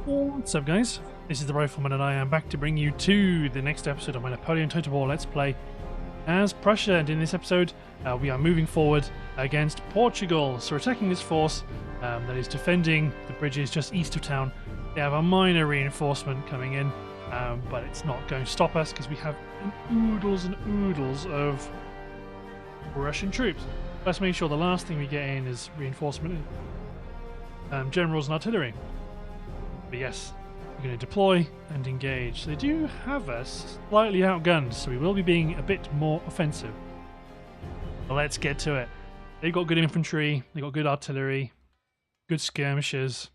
What's up, guys? This is the Rifleman, and I am back to bring you to the next episode of my Napoleon Total War Let's Play as Prussia. And in this episode, we are moving forward against Portugal. So we're attacking this force that is defending the bridges just east of town. They have a minor reinforcement coming in, but it's not going to stop us because we have oodles and oodles of Russian troops. Let's make sure the last thing we get in is reinforcement, generals and artillery. But yes, we're going to deploy and engage. So they do have us slightly outgunned, so we will be being a bit more offensive. But let's get to it. They've got good infantry, they've got good artillery, good skirmishers.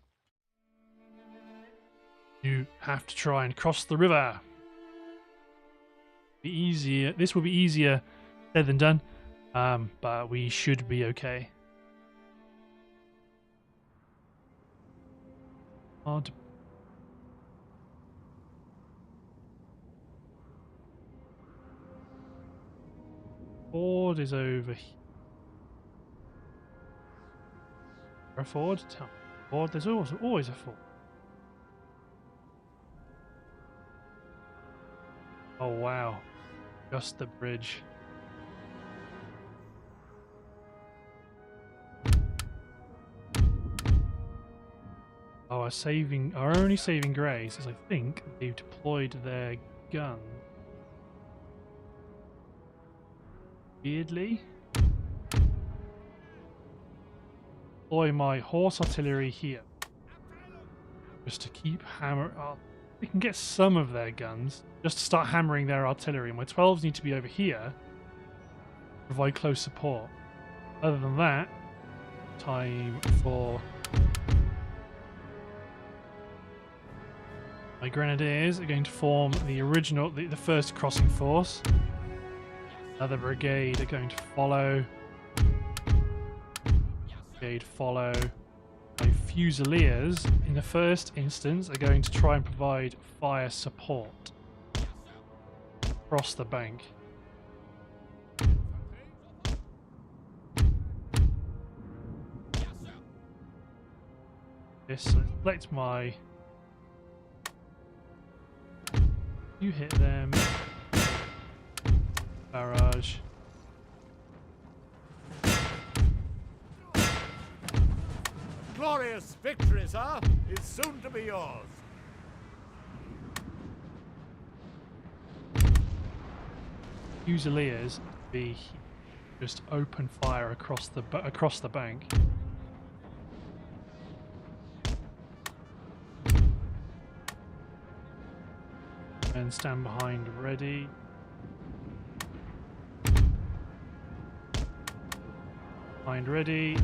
You have to try and cross the river. Be easier. This will be easier said than done, but we should be okay. Hard to ford is over here. A ford? Tell me. Ford? There's always a ford. Oh wow. Just the bridge. Oh, our only saving grace is I think they've deployed their gun. Weirdly. Deploy my horse artillery here. Just to keep hammer. We can get some of their guns. Just to start hammering their artillery. My 12s need to be over here. Provide close support. Other than that, time for my grenadiers are going to form the first crossing force. Another brigade are going to follow. Brigade follow. My fusiliers, in the first instance, are going to try and provide fire support across the bank. This lets my... You hit them. Barrage. Glorious victory, sir, is soon to be yours. Fusiliers be just open fire across the bank. And stand behind ready. Behind ready.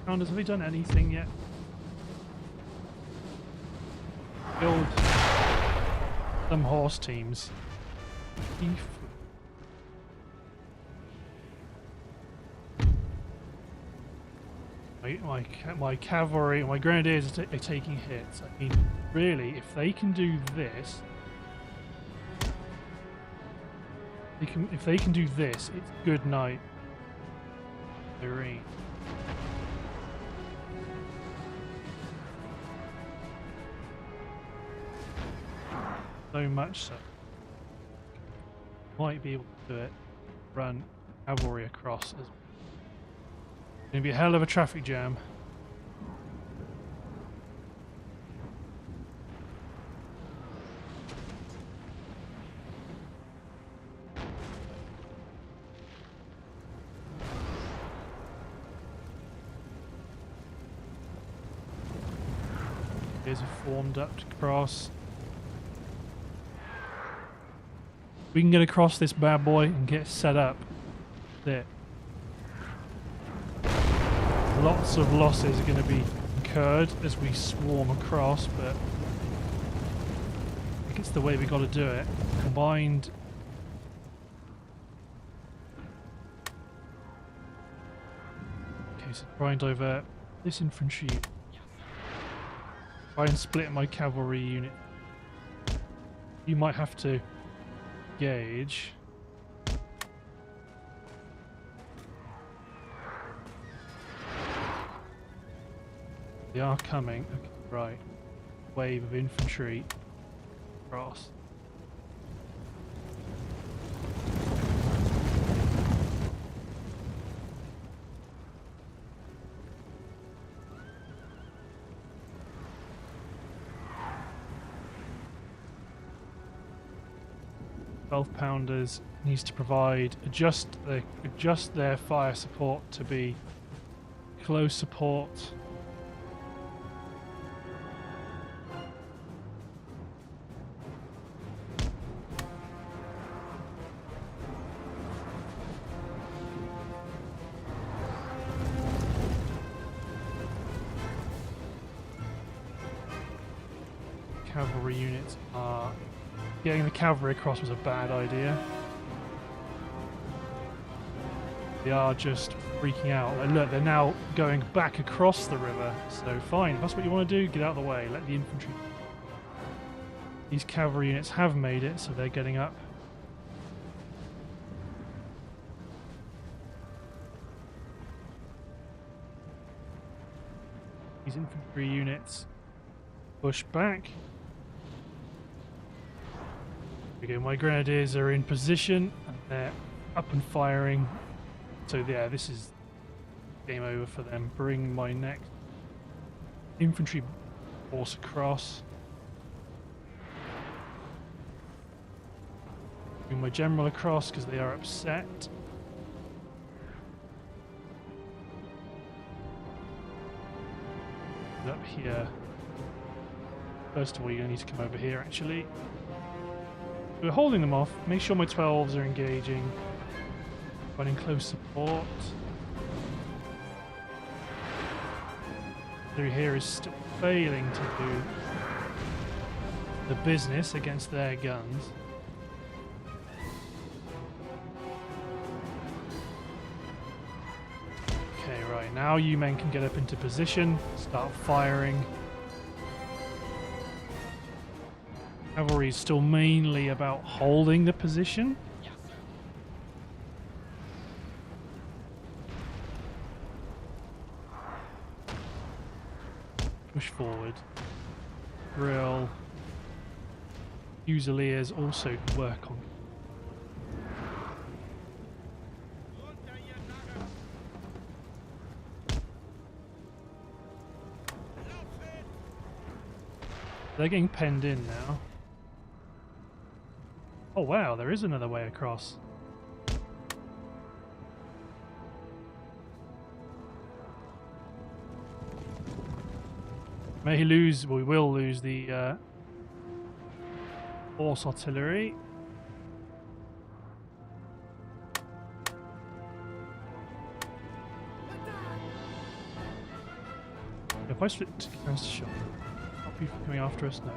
Have we done anything yet? Build some horse teams. My cavalry, my grenadiers are taking hits. I mean, really, if they can do this, if they can do this, it's good night. Irene. So much so. Might be able to do it. Run cavalry across. It's going to be a hell of a traffic jam. Here's a formed up to cross. We can get across this bad boy and get set up. There. Lots of losses are going to be incurred as we swarm across, but I think it's the way we got to do it. Combined. Okay, so try and divert this infantry. Try and split my cavalry unit You might have to gauge. They are coming. Okay, right. Wave of infantry across. £12 needs to provide adjust their fire support to be close support. Cavalry units are... Getting the cavalry across was a bad idea. They are just freaking out. Like, look, they're now going back across the river. So fine, if that's what you want to do, get out of the way. Let the infantry... These cavalry units have made it, so they're getting up. These infantry units push back. Okay, my grenadiers are in position and they're up and firing. So yeah, this is game over for them. Bring my next infantry force across. Bring my general across because they are upset. And up here. First of all, you're going to need to come over here actually. We're holding them off. Make sure my 12s are engaging. Running close support. Through here is still failing to do the business against their guns. Okay, right. Now you men can get up into position. Start firing. Cavalry is still mainly about holding the position. Push forward. Drill. Fusiliers also work on. They're getting penned in now. Oh wow, there is another way across. May lose, we will lose the horse artillery. If I split to counter shot, are people coming after us? No.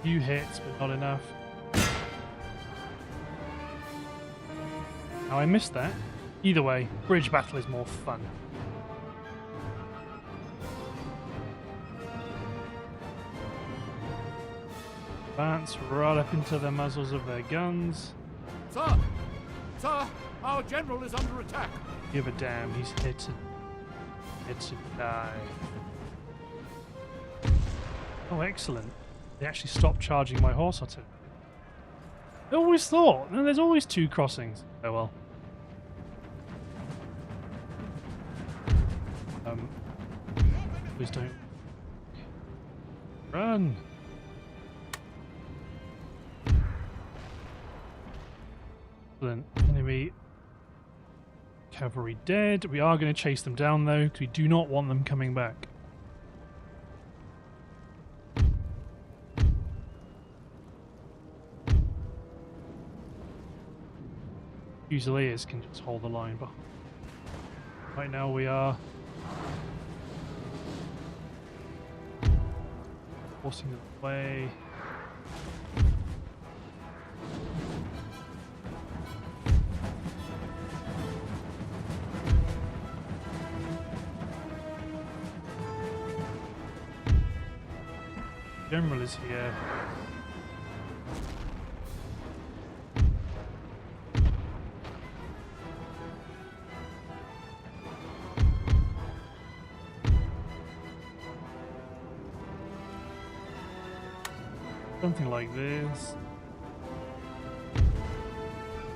Few hits, but not enough. Now I missed that. Either way, bridge battle is more fun. Advance right up into the muzzles of their guns. Sir! Sir! Our general is under attack! Give a damn, he's here to die. Oh, excellent. They actually stopped charging my horse artillery. I always thought, no, there's always two crossings. Oh well. Please don't. Run! Excellent. Enemy cavalry dead. We are going to chase them down though, because we do not want them coming back. Fusiliers can just hold the line, but right now we are forcing them away. General is here. Something like this.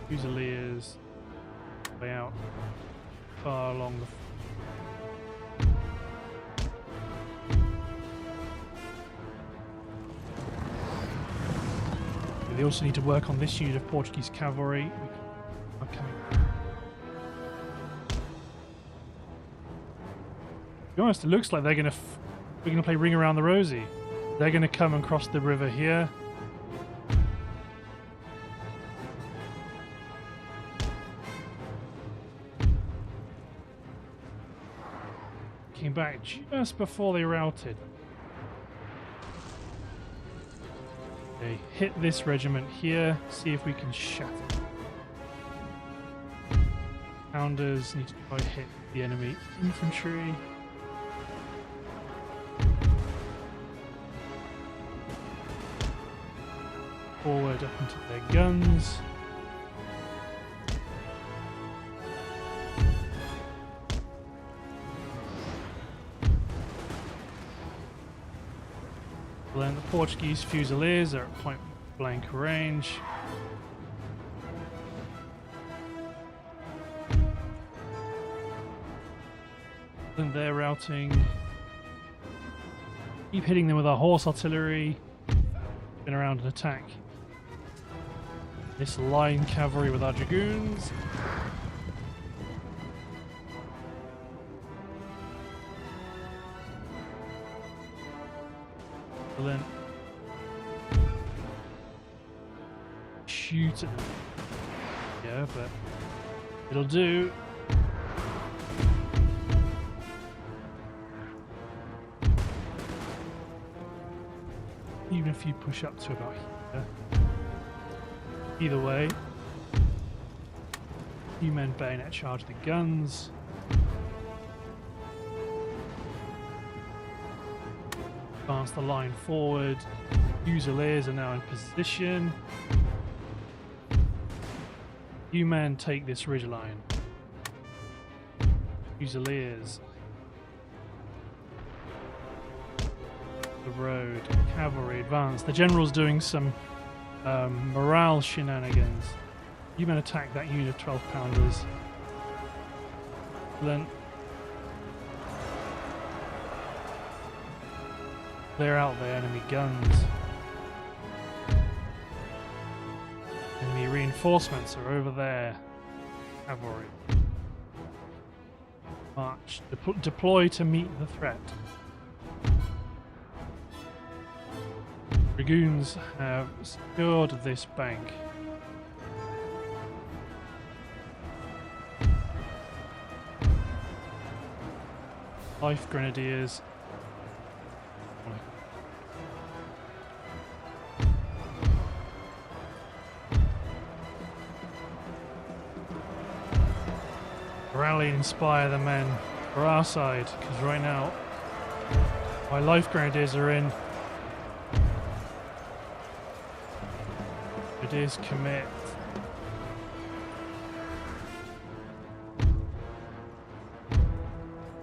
Fusiliers way out far along the. They also need to work on this unit of Portuguese cavalry. Okay. To be honest, it looks like they're gonna play Ring Around the Rosie. They're gonna come and cross the river here. Came back just before they routed. Okay, hit this regiment here, see if we can shatter. Pounders need to try to hit the enemy infantry. Forward up into their guns. Then the Portuguese Fusiliers are at point blank range. Then they're routing. Keep hitting them with our horse artillery. Spin around and attack. This line cavalry with our dragoons. Then shoot at them. Yeah, but it'll do. Even if you push up to about here. Either way, few men bayonet charge the guns. Advance the line forward. Fusiliers are now in position. You men take this ridge line. Fusiliers. The road. Cavalry advance. The general's doing some morale shenanigans. You men attack that unit of 12 pounders. Then clear out the enemy guns. Enemy reinforcements are over there. Cavalry. March. Deploy to meet the threat. Dragoons have secured this bank. Life Grenadiers. Rally and inspire the men for our side, because right now my Life Grenadiers are in. Grenadiers commit.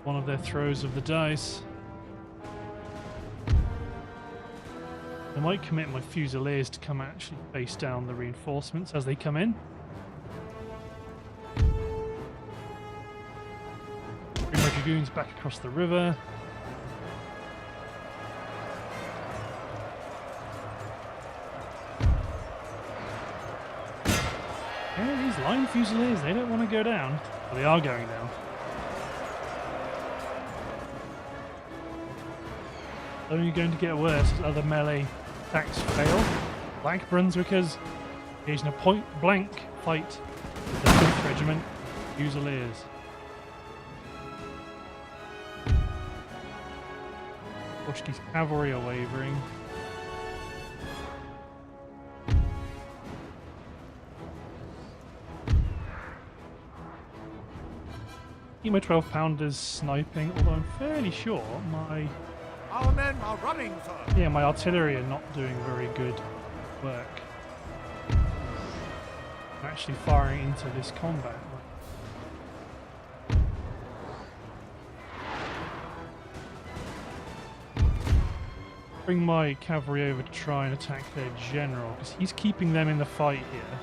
One of their throws of the dice. I might commit my Fusiliers to come actually face down the reinforcements as they come in. Bring my dragoons back across the river. Yeah, these line Fusiliers, they don't want to go down. Well, they are going down. Only going to get worse as other melee attacks fail. Black Brunswickers engage in a point-blank fight with the 5th Regiment Fusiliers. Portuguese cavalry are wavering. Keep my 12 pounders sniping, although I'm fairly sure my Our men are running, sir. Yeah, my artillery are not doing very good work. I'm actually firing into this combat. Bring my cavalry over to try and attack their general, because he's keeping them in the fight here.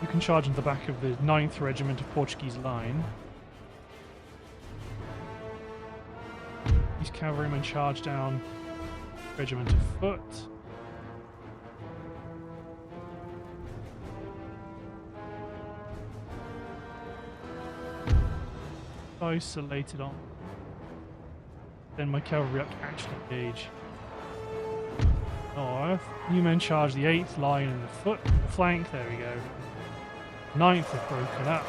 You can charge into the back of the 9th Regiment of Portuguese line. These cavalrymen charge down Regiment of Foot. Isolated on. Then my cavalry up to actually engage. North. New men charge the 8th line and the flank. There we go. 9th have broken up.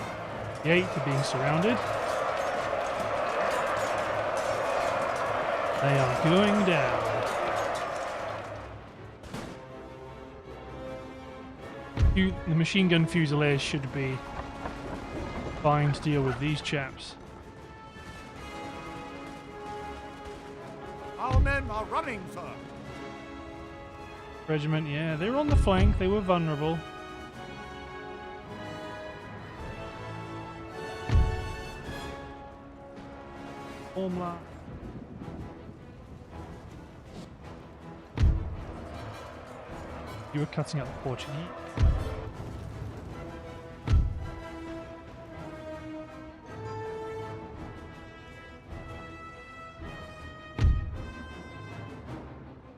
The 8th are being surrounded. They are going down. The machine gun fusiliers should be fine to deal with these chaps. Our men are running, sir. Regiment, yeah, they were on the flank, they were vulnerable. Formula. You were cutting up the Portuguese.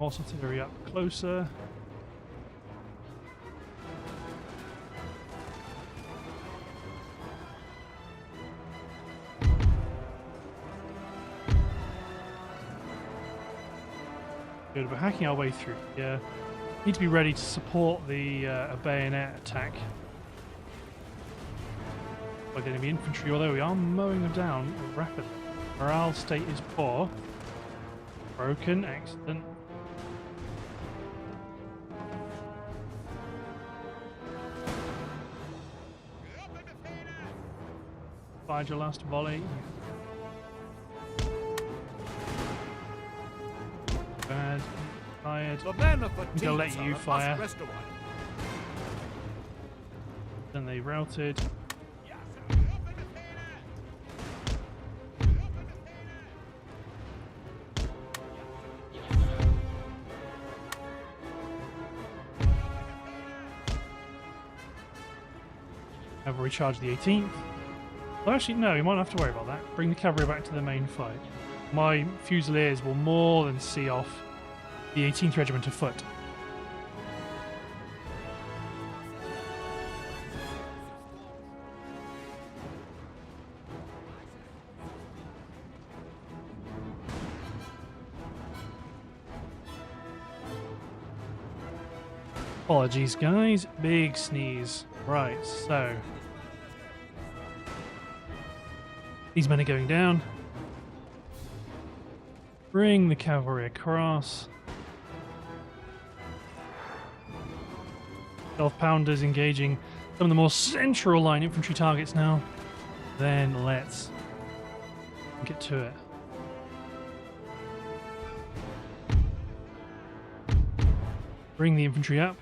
Horse artillery up closer. Good, we're hacking our way through. Yeah, need to be ready to support the bayonet attack by the enemy infantry. Although we are mowing them down rapidly. Morale state is poor. Broken, excellent. Fired your last volley. Bad. Fired. The men are I'm fatigued, gonna let sir, you and fire. must rest a while. Then they routed. Cavalry charge the 18th. Well, actually, no, you might not have to worry about that. Bring the cavalry back to the main fight. My Fusiliers will more than see off the 18th Regiment of Foot. Apologies, guys. Big sneeze. Right, so these men are going down. Bring the cavalry across. Self-pounders engaging some of the more central line infantry targets now. Then let's get to it. Bring the infantry up.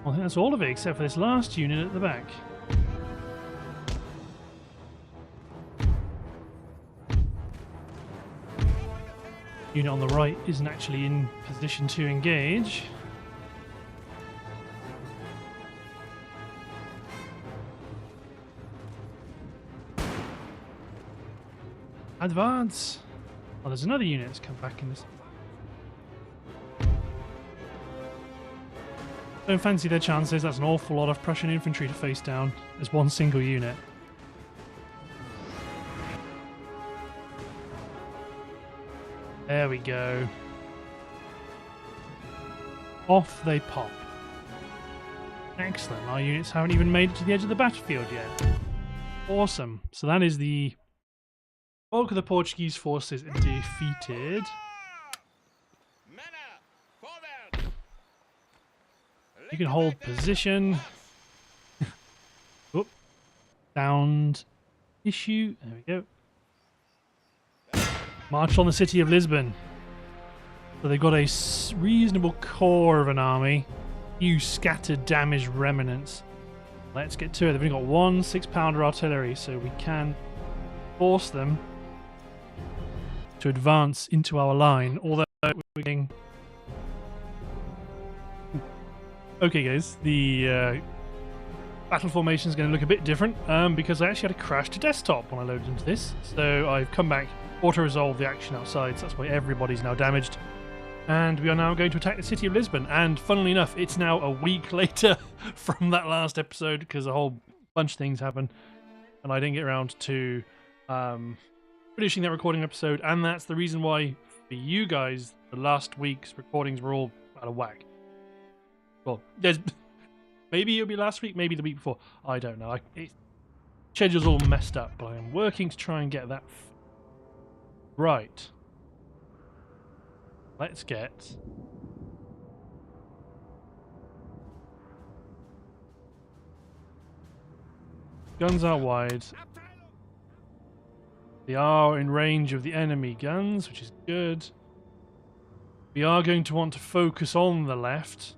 Well, I think that's all of it except for this last unit at the back. Unit on the right isn't actually in position to engage. Advance! Oh, there's another unit that's come back in this. Don't fancy their chances. That's an awful lot of Prussian infantry to face down as one single unit. There we go. Off they pop. Excellent. Our units haven't even made it to the edge of the battlefield yet. Awesome. So that is the bulk of the Portuguese forces defeated. You can hold position. Oop. Sound issue. There we go. March on the city of Lisbon. So they've got a reasonable core of an army. Few scattered, damaged remnants. Let's get to it. They've only got one 6-pounder artillery, so we can force them to advance into our line. Although we're getting... Okay, guys, the battle formation is going to look a bit different because I actually had a crash to desktop when I loaded into this. So I've come back, auto-resolved the action outside, so that's why everybody's now damaged. And we are now going to attack the city of Lisbon. And funnily enough, it's now a week later from that last episode because a whole bunch of things happened. And I didn't get around to finishing that recording episode. And that's the reason why, for you guys, the last week's recordings were all out of whack. Well, there's maybe it'll be last week, maybe the week before. I don't know. Schedule's all messed up, but I am working to try and get that right. Let's get guns out wide. They are in range of the enemy guns, which is good. We are going to want to focus on the left.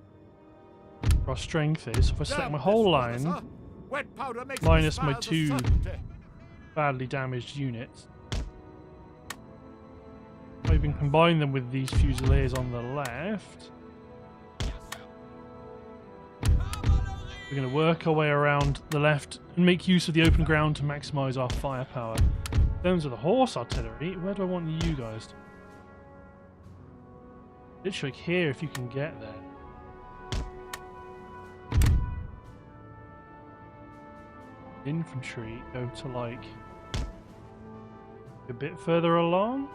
Where our strength is. So if I select my whole line, minus my 2 badly damaged units. I can combine them with these fusiliers on the left. We're going to work our way around the left and make use of the open ground to maximise our firepower. In terms of the horse artillery, where do I want you guys to? Literally here if you can get there. Infantry go to like a bit further along.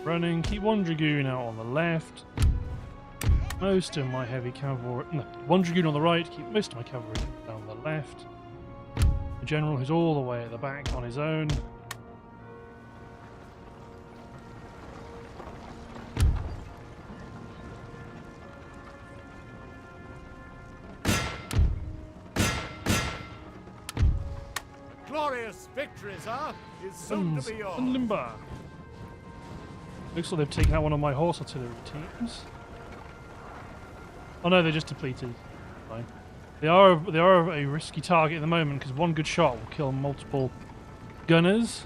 Running, keep one dragoon out on the left. Most of my heavy cavalry, no, one dragoon on the right, keep most of my cavalry down the left. The general who's all the way at the back on his own. Glorious victory, sir, is soon to be yours. Limba. Looks like they've taken out one of my horse artillery teams. Oh no, they're just depleted. Fine. They are a risky target at the moment because one good shot will kill multiple gunners.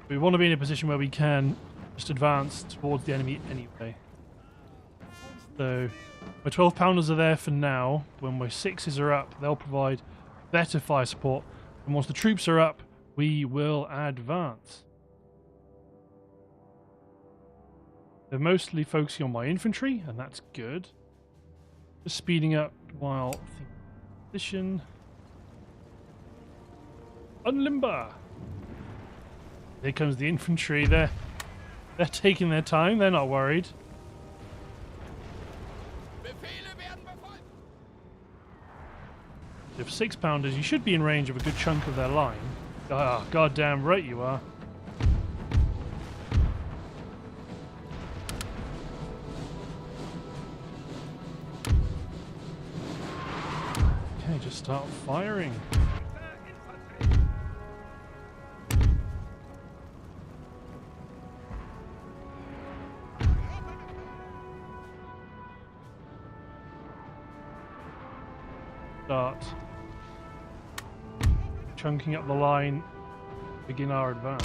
We want to be in a position where we can just advance towards the enemy anyway. So my 12-pounders are there for now. When my 6s are up, they'll provide better fire support. And once the troops are up, we will advance. They're mostly focusing on my infantry, and that's good. Just speeding up while position. Unlimber. Here comes the infantry. They're taking their time. They're not worried. If 6-pounders, you should be in range of a good chunk of their line. Ah, goddamn right you are. Okay, just start firing. Start chunking up the line, begin our advance.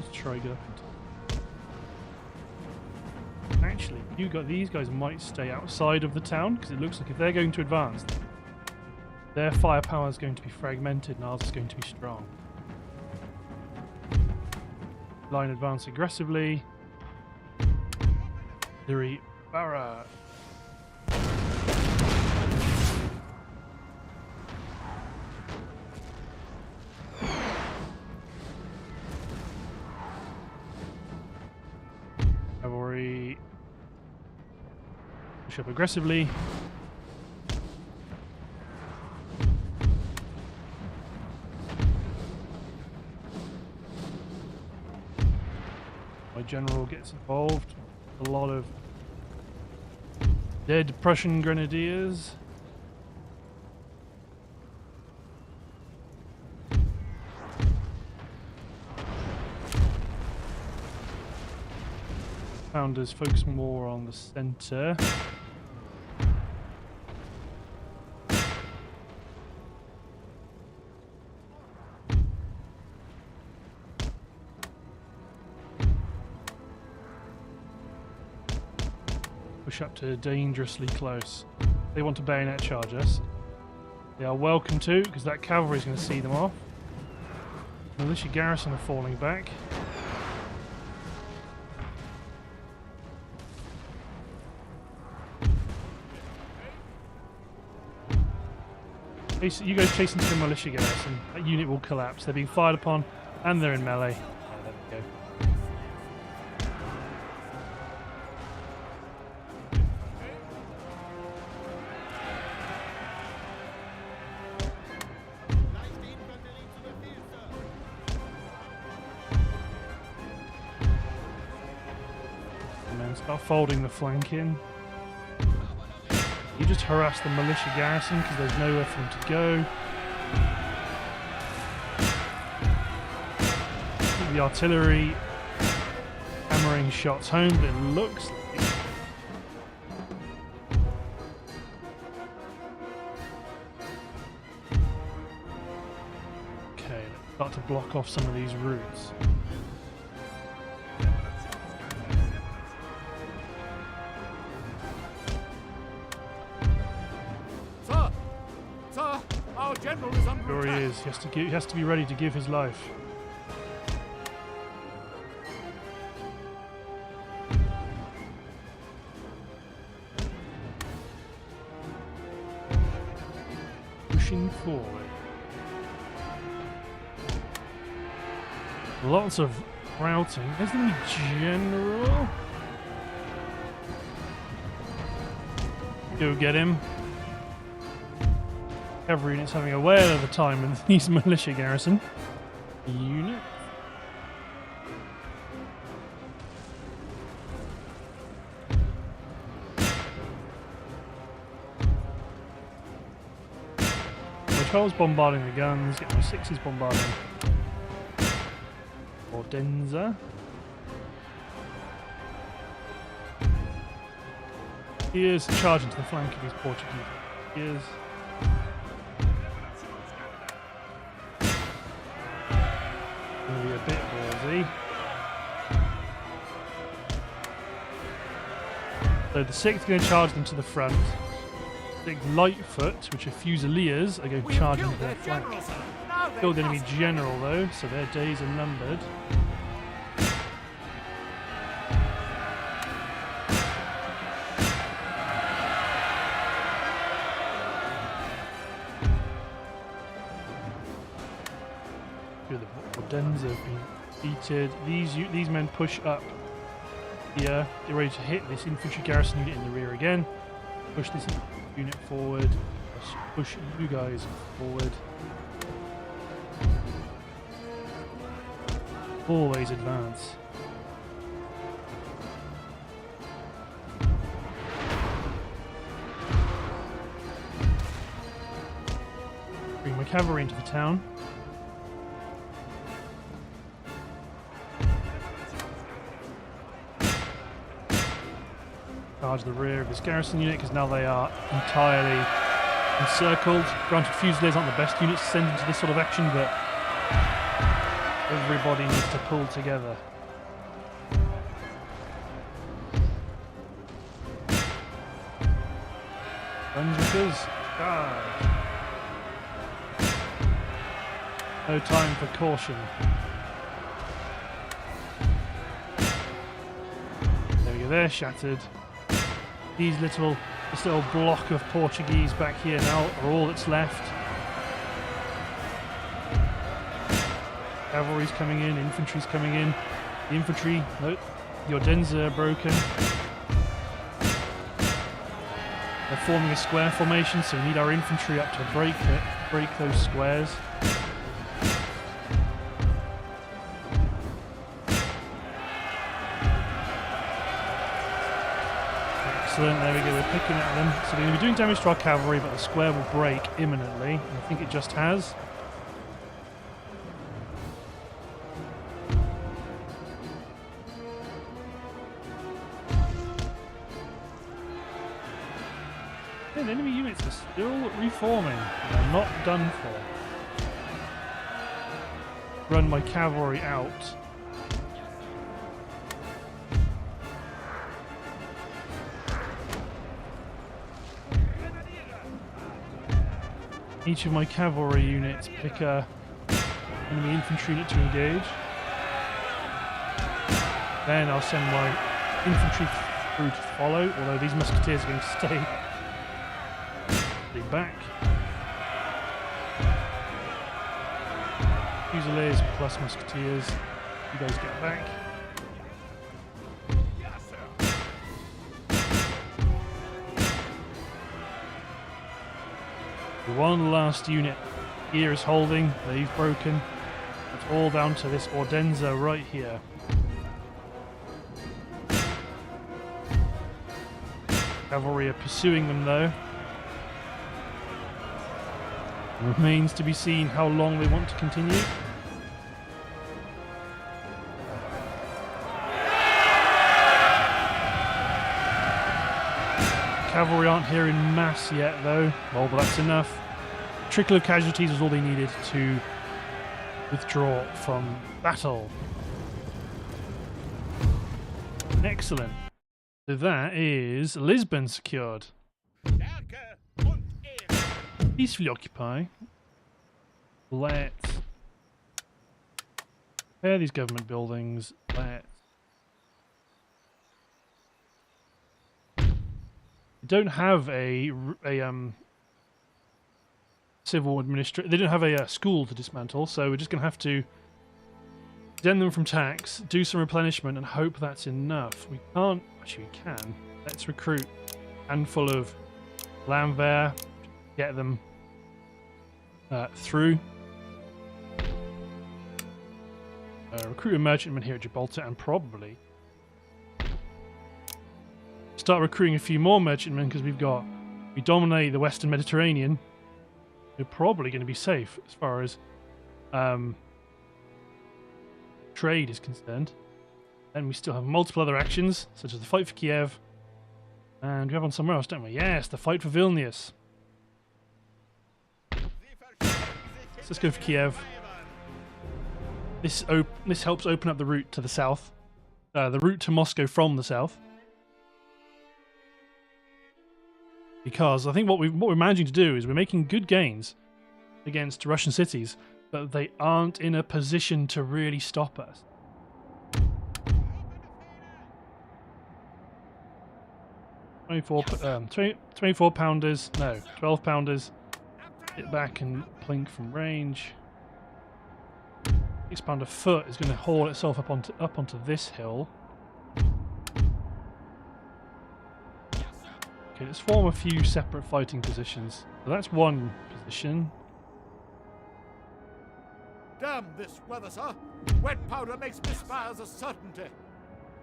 Let's try get up into actually, these guys might stay outside of the town because it looks like if they're going to advance, their firepower is going to be fragmented and ours is going to be strong. Line advance aggressively. Artillery barra. Cavalry. Push up aggressively. My general gets involved. A lot of dead Prussian grenadiers. Founders focus more on the center. Push up to dangerously close. They want to bayonet charge us. They are welcome to, because that cavalry is going to see them off. Militia garrison are falling back. You guys chase into the militia garrison. That unit will collapse. They're being fired upon, and they're in melee. Yeah, there we go. Start folding the flank in. You just harass the militia garrison because there's nowhere for them to go. Keep the artillery hammering shots home, but it looks like okay, let's start to block off some of these routes. Sure he is. He has to be ready to give his life. Pushing forward. Lots of routing. There's the general. Go get him. Cavalry units having a whale of a time with these militia garrison unit. My 12's bombarding the guns, get my 6's bombarding Ordenza. Here's charging to the flank of these Portuguese. Here's be a bit ballsy. So the 6th going to charge them to the front. 6th Lightfoot, which are Fusiliers, are going to charge into their flank. Killed the enemy general though, so their days are numbered. Denza have been defeated. These men push up here. They're ready to hit this infantry garrison unit in the rear again. Push this unit forward. Push you guys forward. Always advance. Bring my cavalry into the town. Charge the rear of this garrison unit because now they are entirely encircled. Granted, Fusiliers aren't the best units to send into this sort of action, but everybody needs to pull together. Gunjakers, charge! No time for caution. go, they're shattered. This little block of Portuguese back here now are all that's left. Cavalry's coming in, infantry's coming in. The infantry, no, the Odense are broken. They're forming a square formation, so we need our infantry up to break those squares. Excellent, there we go, we're picking at them. So they're going to be doing damage to our cavalry, but the square will break imminently. I think it just has. Yeah, the enemy units are still reforming. They're not done for. Run my cavalry out. Each of my cavalry units pick a enemy infantry unit to engage. Then I'll send my infantry through to follow, although these musketeers are going to stay back. Fusiliers plus musketeers, you guys get back. One last unit here is holding, they've broken. It's all down to this Odense right here. Cavalry are pursuing them though. It remains to be seen how long they want to continue. Cavalry aren't here in mass yet though. Well, but that's enough. Trickle of casualties was all they needed to withdraw from battle. Excellent. So that is Lisbon secured. Peacefully occupy. Let's repair these government buildings. We don't have a civil administration. They don't have a school to dismantle, so we're just going to have to exempt them from tax, do some replenishment, and hope that's enough. We can't. Actually, we can. Let's recruit a handful of Landwehr, get them through. Recruit a merchantman here at Gibraltar, and probably start recruiting a few more merchantmen because we dominate the Western Mediterranean. We're probably going to be safe as far as trade is concerned. Then we still have multiple other actions, such as the fight for Kiev, and we have one somewhere else, don't we? Yes, the fight for Vilnius. So let's go for Kiev. This helps open up the route to the south, the route to Moscow from the south. Because I think what we're managing to do is we're making good gains against Russian cities, but they aren't in a position to really stop us. $24 pounders, no, 12 pounders. Hit back and plink from range. 6 pounder foot is going to haul itself up onto this hill. Okay, let's form a few separate fighting positions. So that's one position. Damn this weather, sir. Wet powder makes misfires a certainty.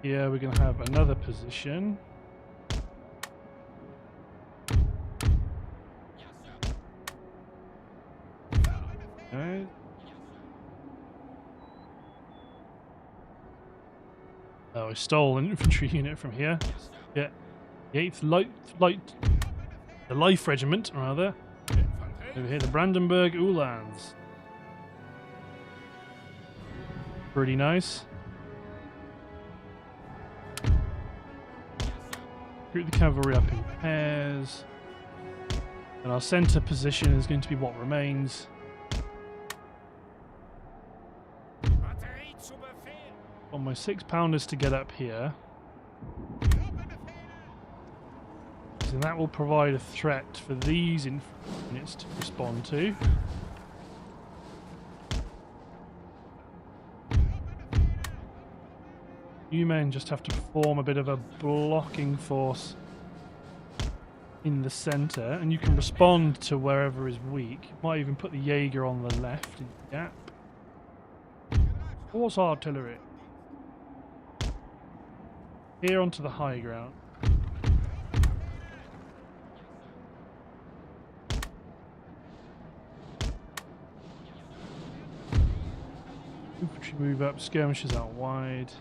Here we're going to have another position. Okay. Oh, I stole an infantry unit from here. Yeah. The 8th the Life Regiment, rather. Over here, the Brandenburg Uhlans. Pretty nice. Recruit the cavalry up in pairs. And our centre position is going to be what remains. Want my 6 pounders to get up here. and that will provide a threat for these units to respond to. You men just have to form a bit of a blocking force in the centre, and you can respond to wherever is weak. You might even put the Jaeger on the left in the gap. Horse artillery. Here onto the high ground. Infantry move up, skirmishers out wide.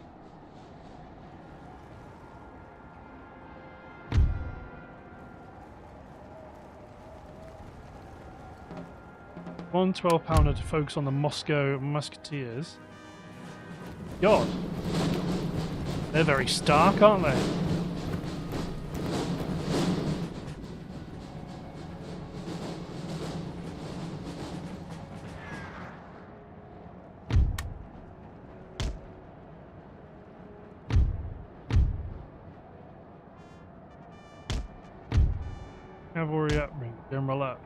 One 12-pounder to focus on the Moscow musketeers. God, they're very stark, aren't they? Cavalry up, bring general up.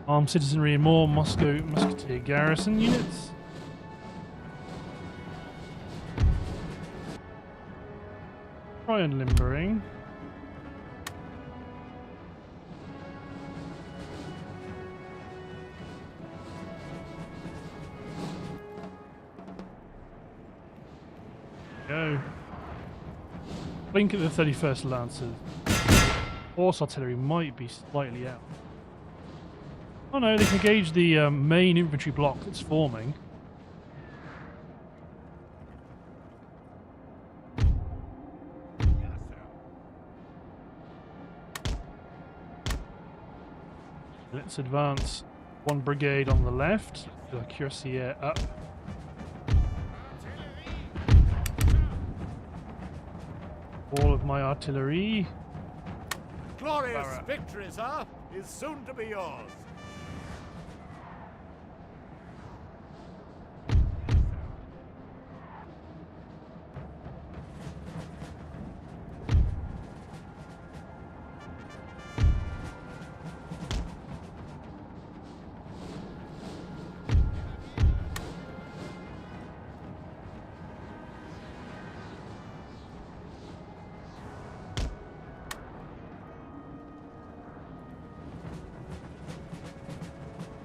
Armed citizenry and more Moscow musketeer garrison units. Try and limbering. Go. Blink at the 31st Lancers. Horse artillery might be slightly out. Oh no, they can engage the main infantry block that's forming. Let's advance one brigade on the left. The cuirassier up. All of my artillery. Glorious victory, sir, is soon to be yours.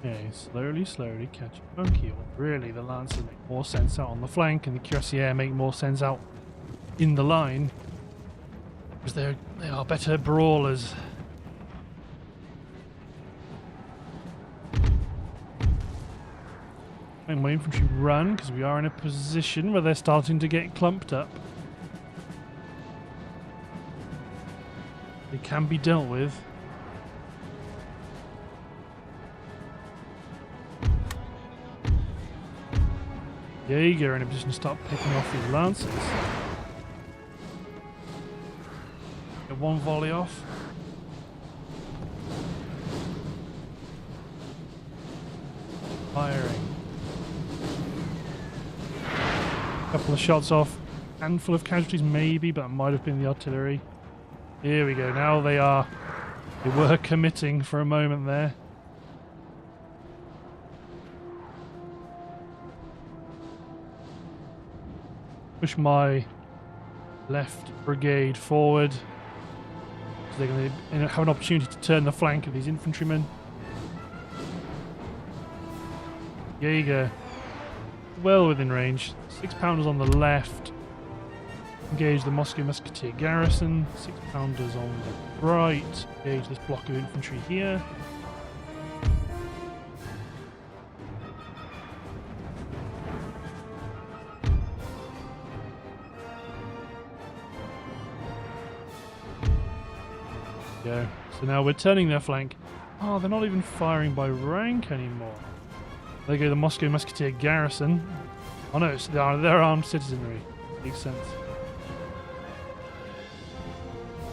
Okay, slowly catch a monkey. Well, really, the Lancers make more sense out on the flank, and the Cuirassiers make more sense out in the line, because they are better brawlers. And my infantry run, because we are in a position where they're starting to get clumped up. They can be dealt with. Jaeger in a position to start picking off his Lancers. Get one volley off. Firing. Couple of shots off. Handful of casualties maybe, but it might have been the artillery. Here we go. Now they were committing for a moment there. Push my left brigade forward, so they're going to have an opportunity to turn the flank of these infantrymen. Jaeger, well within range. 6-pounders on the left. Engage the Moscow musketeer garrison. 6-pounders on the right. Engage this block of infantry here. Go. So now we're turning their flank. Oh, they're not even firing by rank anymore. They go the Moscow musketeer garrison. Oh no, so they're armed citizenry. Makes sense.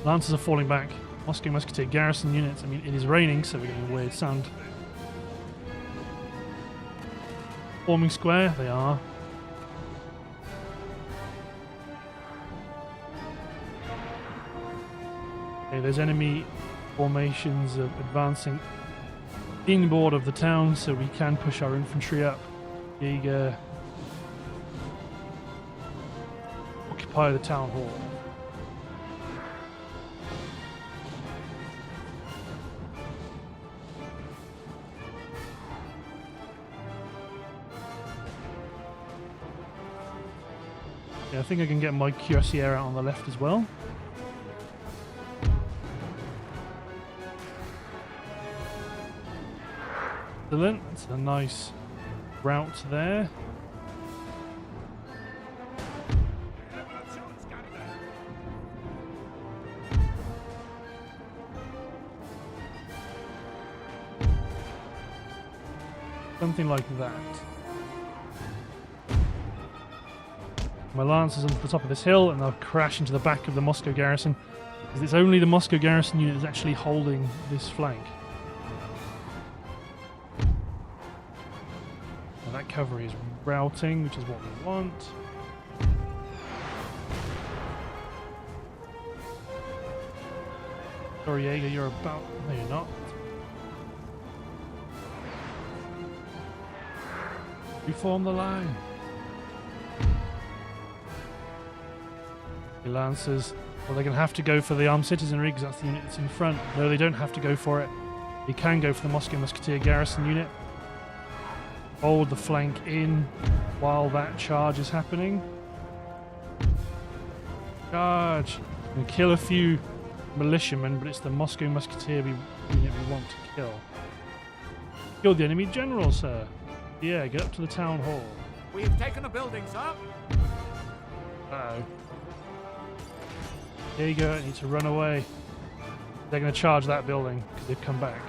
Lancers are falling back. Moscow musketeer garrison units. I mean, it is raining, so we're getting a weird sound. Forming square, they are. Okay, there's enemy formations advancing inboard of the town, so we can push our infantry up. Jaeger, occupy the town hall. Yeah, I think I can get my cuirassier out on the left as well. Excellent. It's a nice route there. Something like that. My lancers onto the top of this hill, and they'll crash into the back of the Moscow garrison. Because it's only the Moscow garrison unit that's actually holding this flank. And that cavalry is routing, which is what we want. Sorry, Jaeger, you're about... No, you're not. Reform the line. The Lancers, well, they're going to have to go for the armed citizenry because that's the unit that's in front. No, they don't have to go for it. They can go for the Moscow Musketeer garrison unit. Hold the flank in while that charge is happening. Charge! And kill a few militiamen, but it's the Moscow Musketeer unit we want to kill. Kill the enemy general, sir. Yeah, get up to the town hall. We've taken a building, sir. Uh-oh. There you go, I need to run away. They're going to charge that building because they've come back.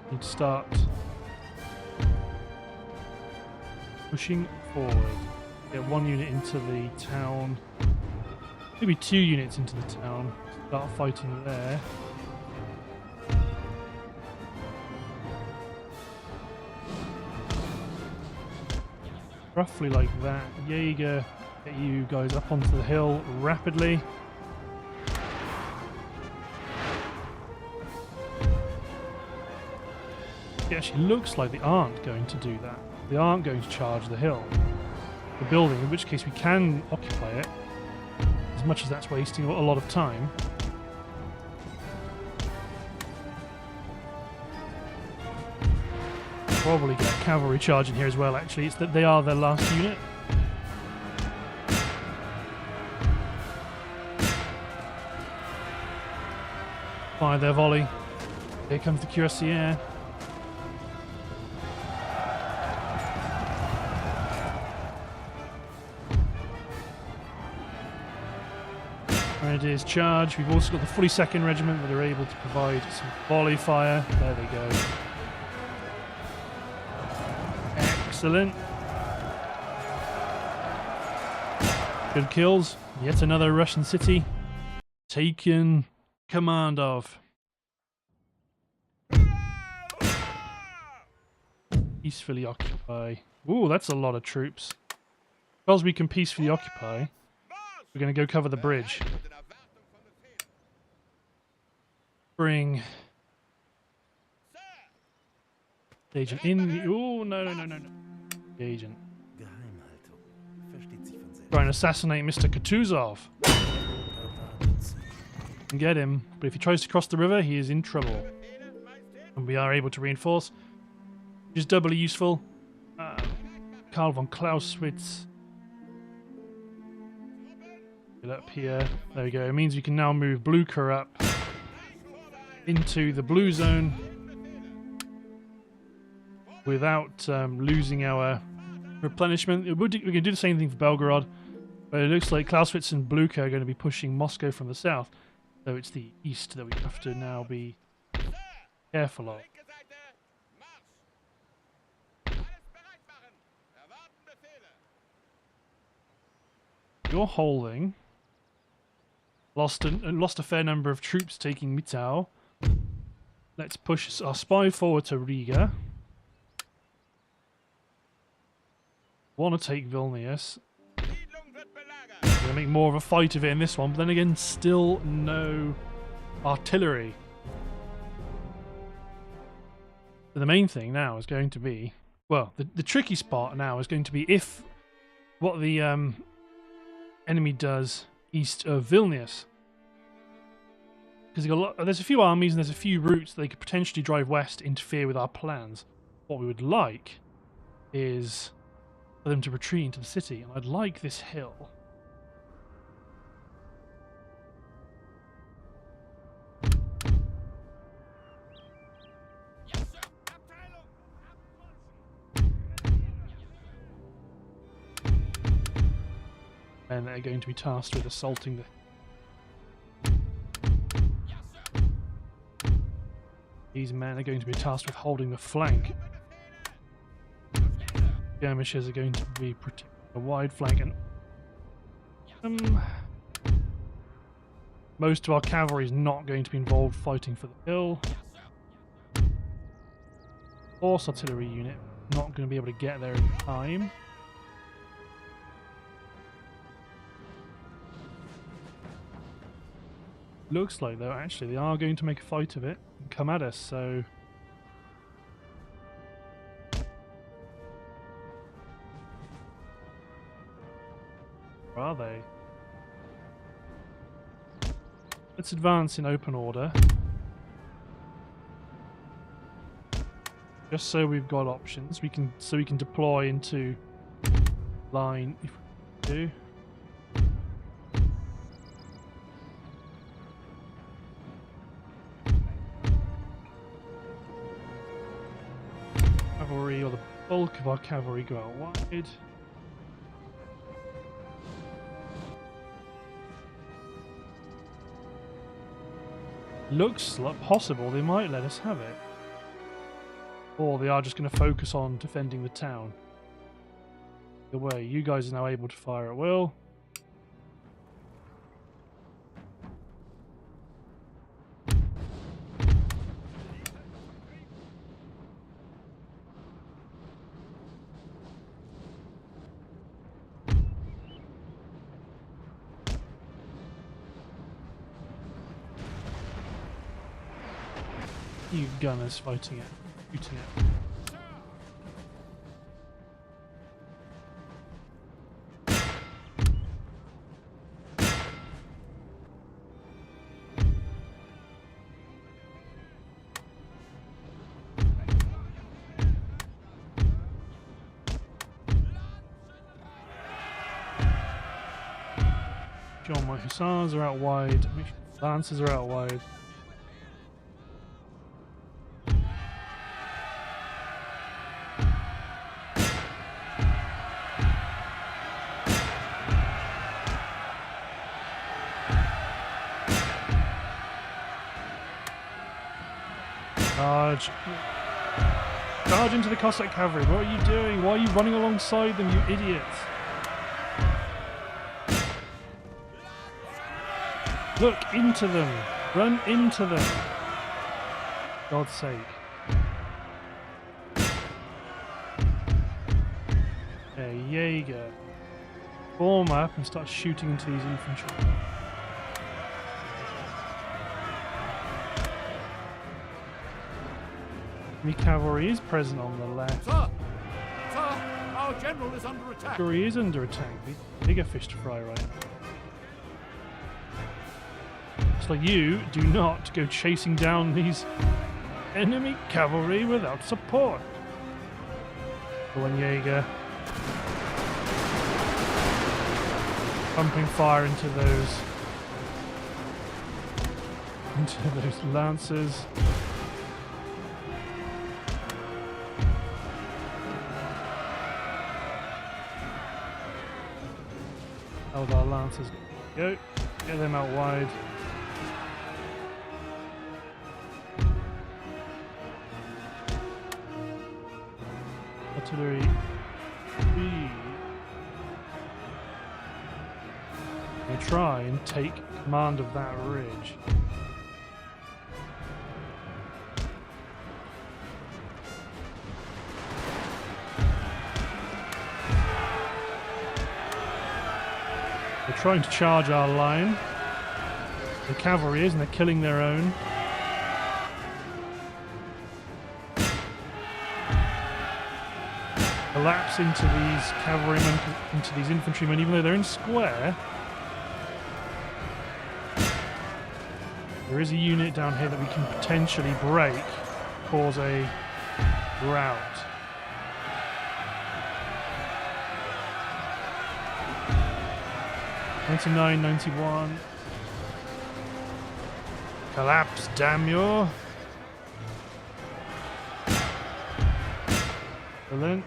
Need to start pushing forward. Get one unit into the town. Maybe 2 units into the town. Start fighting there. Roughly like that. Jaeger, get you guys up onto the hill rapidly. It actually looks like they aren't going to do that. They aren't going to charge the hill, the building, in which case we can occupy it, as much as that's wasting a lot of time. Probably get cavalry charge in here as well, actually. It's that they are their last unit. Fire their volley. Here comes the cuirassier. Grenadiers charge. We've also got the 42nd Regiment that are able to provide some volley fire. There they go. Excellent. Good kills. Yet another Russian city taken command of. Peacefully occupy. Ooh, that's a lot of troops. Because we can peacefully occupy, we're going to go cover the bridge. Bring the agent in. Oh, no. The agent. Try and assassinate Mr. Kutuzov. And get him, but if he tries to cross the river, he is in trouble. And we are able to reinforce, which is doubly useful. Karl von Clausewitz. Get up here. There we go. It means we can now move Blucher up into the blue zone without losing our replenishment. We can do the same thing for Belgorod, but it looks like Clausewitz and Blucher are going to be pushing Moscow from the south. So it's the east that we have to now be careful of. You're holding. Lost a fair number of troops taking Mitau. Let's push our spy forward to Riga. Want to take Vilnius. We're going to make more of a fight of it in this one, but then again, still no artillery. So the main thing now is going to be, well, the tricky spot now is going to be if what the enemy does east of Vilnius. Because there's a few armies and there's a few routes that they could potentially drive west, interfere with our plans. What we would like is for them to retreat into the city, and I'd like this hill. And they're going to be tasked with assaulting the... These men are going to be tasked with holding the flank. Skirmishers are going to be protecting a wide flank, and most of our cavalry is not going to be involved fighting for the hill. Horse artillery unit not going to be able to get there in time. Looks like, though, actually, they are going to make a fight of it and come at us, so... Where are they? Let's advance in open order. Just so we've got options. We can deploy into line if we do. Cavalry, or the bulk of our cavalry, go out wide. Looks like possible they might let us have it. Or they are just going to focus on defending the town. Either way, you guys are now able to fire at will. You gunners fighting it, shooting it. John, my hussars are out wide. Lancers are out wide. Charge into the Cossack cavalry. What are you doing? Why are you running alongside them, you idiots? Look into them. Run into them. God's sake. Okay, Jaeger. Form up and start shooting into these infantry. Enemy cavalry is present on the left. Sir! Sir! Our general is under attack! Cavalry is under attack. Bigger fish to fry right now. So you do not go chasing down these enemy cavalry without support. One Jaeger. Pumping fire into those lancers. How our lancers go? Get them out wide. Artillery. try and take command of that ridge. They're trying to charge our line. The cavalry is, and they're killing their own. Collapse into these cavalrymen, into these infantrymen, even though they're in square. There is a unit down here that we can potentially break, cause a rout. $99.91. Collapse, damn you. Excellent.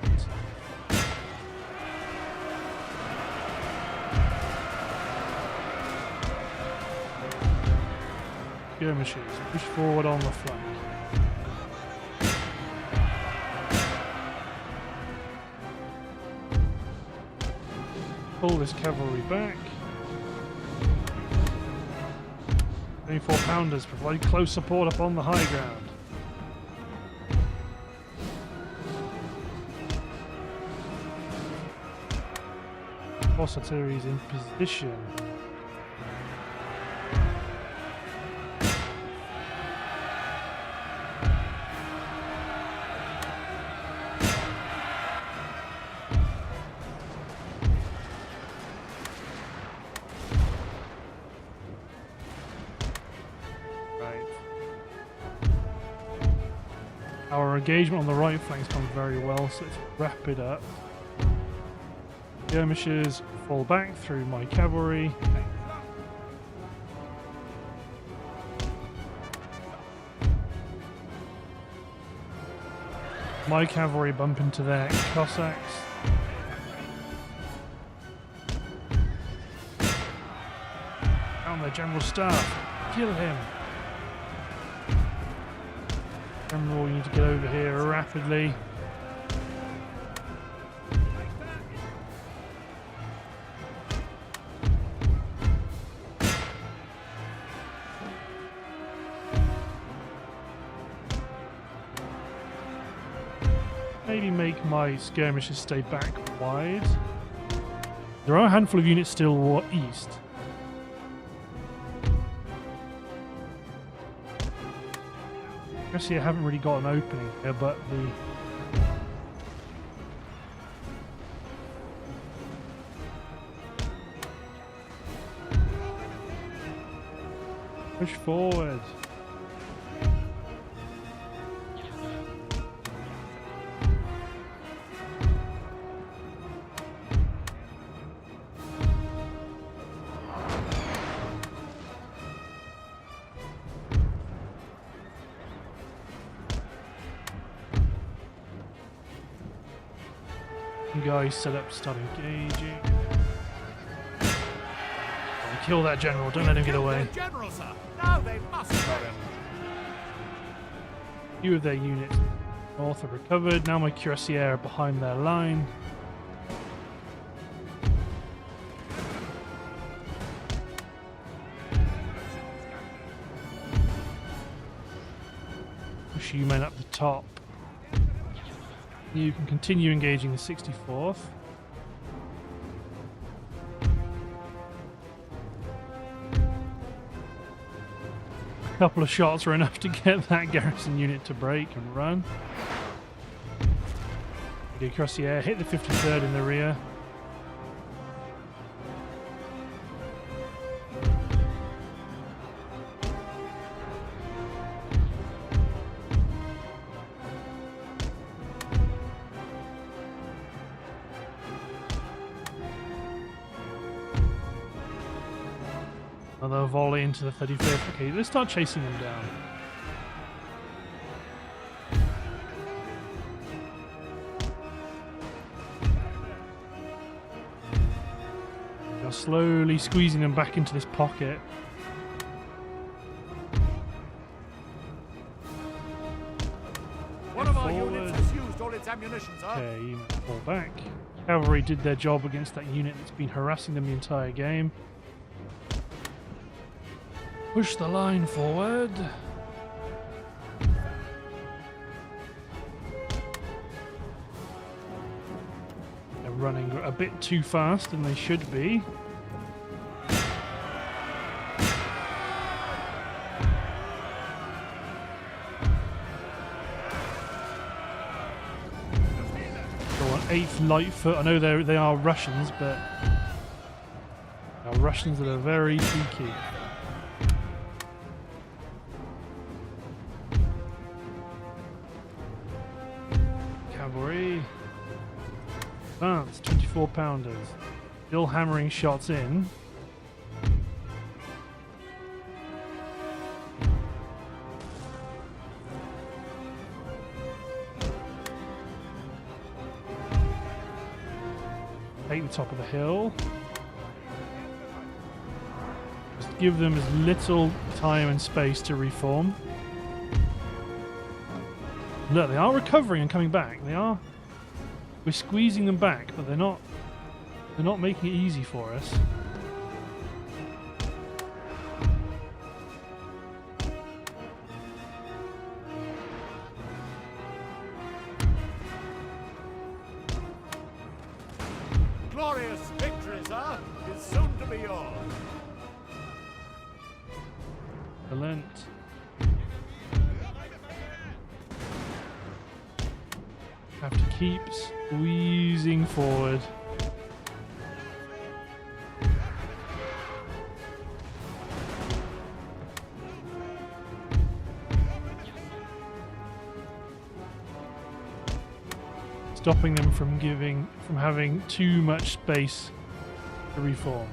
Skirmishers, push forward on the flank. Pull this cavalry back. 24 pounders provide close support up on the high ground. Horse artillery is in position. Our engagement on the right flank's gone very well, so let's wrap it up. Skirmishers fall back through my cavalry. My cavalry bump into their Cossacks. Down their general staff. Kill him. General, you need to get over here rapidly. Maybe make my skirmishers stay back wide. There are a handful of units still east. Prussia haven't really got an opening here, but the push forward. Guys set up, start engaging. Kill that general, don't let him get away. General, sir. Now they must kill him. A few of their units north have recovered. Now my cuirassiers are behind their line. Push you men up the top. You can continue engaging the 64th. A couple of shots were enough to get that garrison unit to break and run. Okay, Cuirassier hit the 53rd in the rear. Another volley into the 35th. Okay, let's start chasing them down. You're slowly squeezing them back into this pocket. One of our units has used all its ammunition, sir. Okay, units fall back. Cavalry did their job against that unit that's been harassing them the entire game. Push the line forward. They're running a bit too fast than they should be. Go on, 8th Lightfoot. I know they are Russians, but they are Russians that are very cheeky. Cavalry. Advance, 24 pounders. Still hammering shots in. Take the top of the hill. Just give them as little time and space to reform. Look, they are recovering and coming back. They are. We're squeezing them back, but they're not making it easy for us. Glorious victory, sir, is soon to be yours. Excellent. Have to keep squeezing forward. Stopping them from having too much space to reform.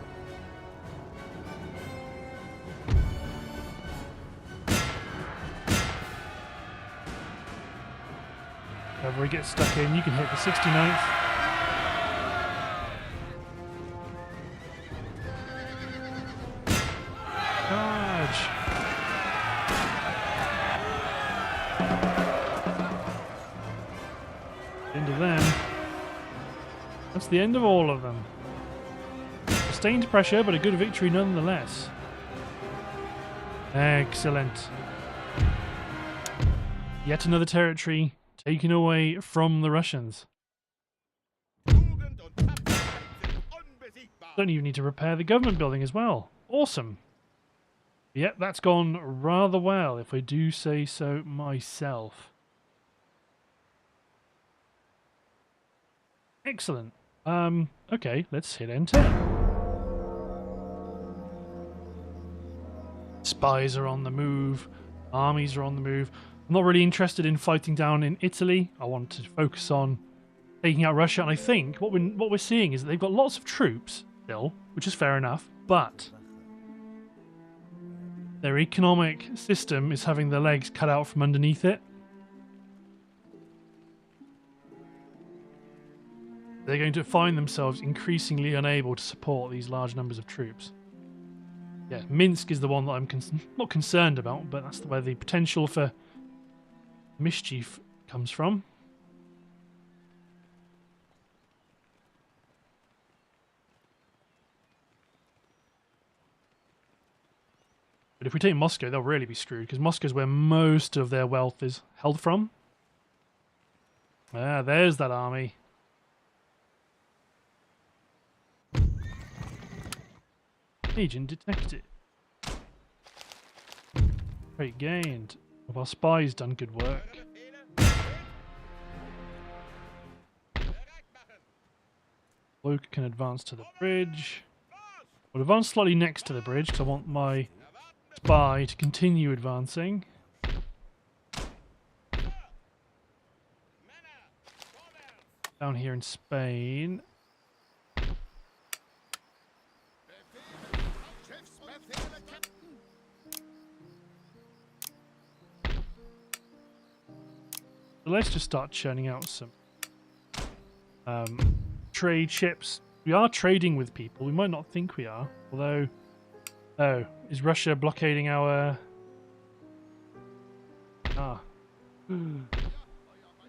Cavalry gets stuck in, you can hit the 69th. Charge! End of them. That's the end of all of them. Sustained pressure, but a good victory nonetheless. Excellent. Yet another territory taken away from the Russians. Don't even need to repair the government building as well. Awesome. Yep, that's gone rather well, if I do say so myself. Excellent. Okay, let's hit enter. Spies are on the move. Armies are on the move. I'm not really interested in fighting down in Italy. I want to focus on taking out Russia. And I think what we're seeing is that they've got lots of troops still, which is fair enough, but their economic system is having their legs cut out from underneath it. They're going to find themselves increasingly unable to support these large numbers of troops. Yeah, Minsk is the one that I'm not concerned about, but that's where the potential for mischief comes from. But if we take Moscow, they'll really be screwed, because Moscow's where most of their wealth is held from. Ah, there's that army. Agent detected. Great gained. Have our spies done good work? Luke can advance to the bridge. We'll advance slightly next to the bridge because I want my spy to continue advancing. Down here in Spain. So let's just start churning out some trade ships. We are trading with people. We might not think we are, although... Oh, is Russia blockading our...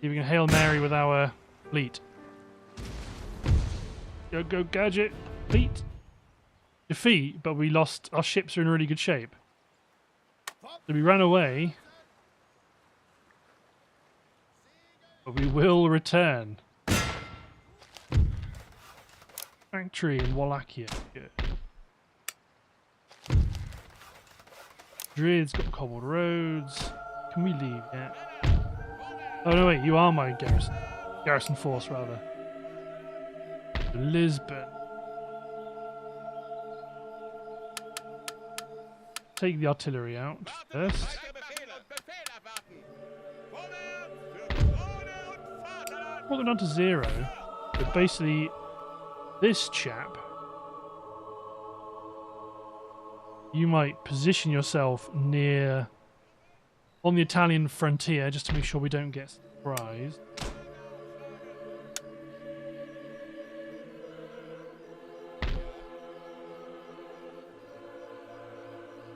Giving a Hail Mary with our fleet. Go Gadget! Fleet! Defeat, but we lost... Our ships are in really good shape. So we ran away. But we will return. Factory in Wallachia. Good. Madrid's got cobbled roads. Can we leave yet? Oh no, wait, you are my garrison. Garrison force, rather. Lisbon. Take the artillery out first. Brought them down to 0. But basically, this chap, you might position yourself near on the Italian frontier just to make sure we don't get surprised.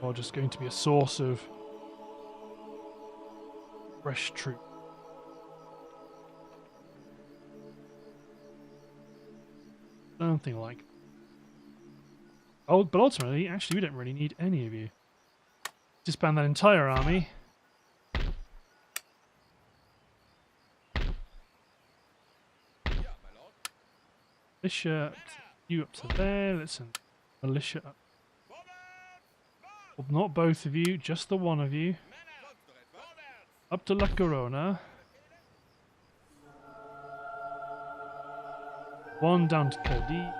Or just going to be a source of fresh troops. Something like. Oh, but ultimately, actually, we don't really need any of you. Disband that entire army. Militia, you up to there. Let's send militia up. Well, not both of you, just the one of you. Up to La Corona. One down to Cadiz.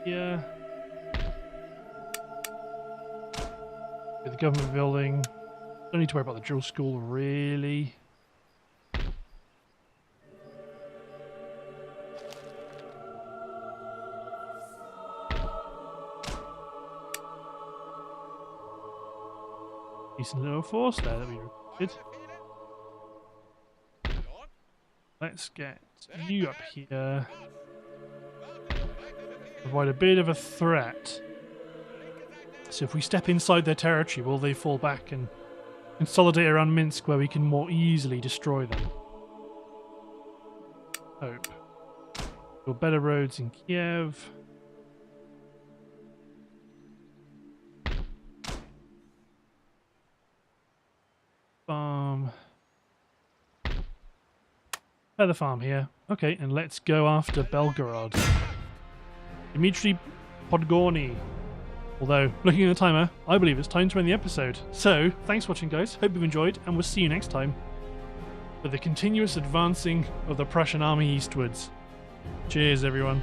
Yeah. With the government building. Don't need to worry about the drill school, really. Decent little force there that we recruited. Let's get you up here. Provide a bit of a threat. So if we step inside their territory, will they fall back and consolidate around Minsk where we can more easily destroy them? Hope. Build better roads in Kiev. Farm. Feather farm here. Okay, and let's go after Belgorod. Dmitry Podgorny. Although, looking at the timer, I believe it's time to end the episode. So, thanks for watching, guys. Hope you've enjoyed, and we'll see you next time for the continuous advancing of the Prussian army eastwards. Cheers, everyone.